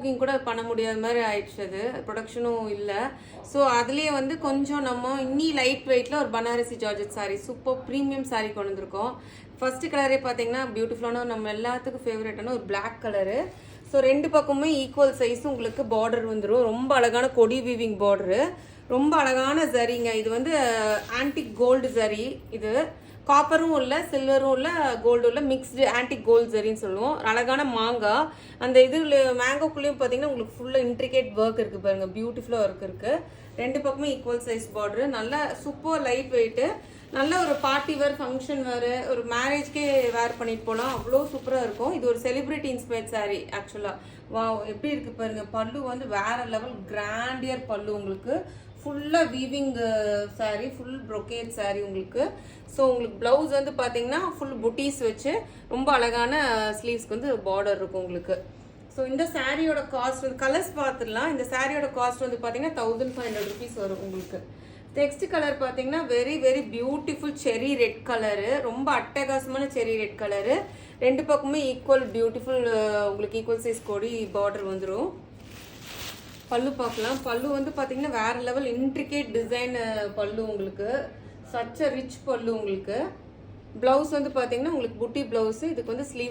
Cooking கூட பண்ண முடியாத மாதிரி ஆயிடுச்சு, அது ப்ரொடக்ஷனும் இல்லை. ஸோ அதுலேயே வந்து கொஞ்சம் நம்ம இன்னி லைட் வெயிட்டில் ஒரு Banarasi georgette sari, super premium sari கொண்டு வந்திருக்கோம். ஃபர்ஸ்ட் கலரே பார்த்தீங்கன்னா பியூட்டிஃபுல்லான நம்ம எல்லாத்துக்கும் ஃபேவரட்டான ஒரு பிளாக் கலரு. ஸோ ரெண்டு பக்கமுமே ஈக்குவல் சைஸ் உங்களுக்கு பார்டர் வந்துடும். ரொம்ப அழகான கொடி வீவிங் பார்டரு, ரொம்ப அழகான ஜரிங்க. இது வந்து ஆன்டிக் கோல்டு ஜரி. இது காப்பரும் இல்லை, சில்வரும் இல்லை, கோல்டும் இல்லை, மிக்ஸ்டு ஆன்டிக் கோல்டு ஜரின்னு சொல்லுவோம். அழகான மாங்காய். அந்த இதில் மேங்கோக்குள்ளேயும் பார்த்தீங்கன்னா உங்களுக்கு ஃபுல்லாக இன்ட்ரிகேட் ஒர்க் இருக்குது பாருங்கள், பியூட்டிஃபுல்லாக ஒர்க் இருக்குது. ரெண்டு பக்கமே ஈக்குவல் சைஸ் பார்டரு, நல்ல சூப்பர் லைட் வெயிட்டு, நல்ல ஒரு பார்ட்டி வேர், ஃபங்க்ஷன் வேறு, ஒரு மேரேஜ்க்கே வேர் பண்ணிட்டு போகலாம், அவ்வளோ சூப்பராக இருக்கும். இது ஒரு செலிப்ரிட்டி இன்ஸ்பயர்ட் சாரீ ஆக்சுவலாக. வா எப்படி இருக்குது பாருங்கள். பல்லு வந்து வேறு லெவல் கிராண்டியர் பல்லு உங்களுக்கு. ஃபுல்லாக weaving sari, full brocade sari உங்களுக்கு. ஸோ உங்களுக்கு ப்ளவுஸ் வந்து பார்த்தீங்கன்னா ஃபுல் புட்டீஸ் வச்சு ரொம்ப அழகான ஸ்லீவ்ஸ்க்கு வந்து பார்டர் இருக்கும் உங்களுக்கு. ஸோ இந்த சாரியோட காஸ்ட் வந்து கலர்ஸ் பார்த்துடலாம். இந்த சாரியோட காஸ்ட் வந்து பார்த்தீங்கன்னா 1500 rupees வரும் உங்களுக்கு. நெக்ஸ்ட் கலர் பார்த்தீங்கன்னா வெரி வெரி பியூட்டிஃபுல் செரி ரெட் கலரு, ரொம்ப அட்டகாசமான செரி ரெட் கலரு. ரெண்டு பக்கமே ஈக்குவல் பியூட்டிஃபுல் உங்களுக்கு ஈக்குவல் சைஸ் கொடி பார்டர் வந்துடும். பல்லு பார்க்கலாம். பல்லு வந்து பார்த்தீங்கன்னா வேற லெவல் இன்ட்ரிகேட் டிசைன் பல்லு உங்களுக்கு, சச்ச ரிச் பல்லு உங்களுக்கு. ப்ளவுஸ் வந்து பார்த்தீங்கன்னா உங்களுக்கு புட்டி ப்ளவுஸ். இதுக்கு வந்து ஸ்லீவ்ஸ்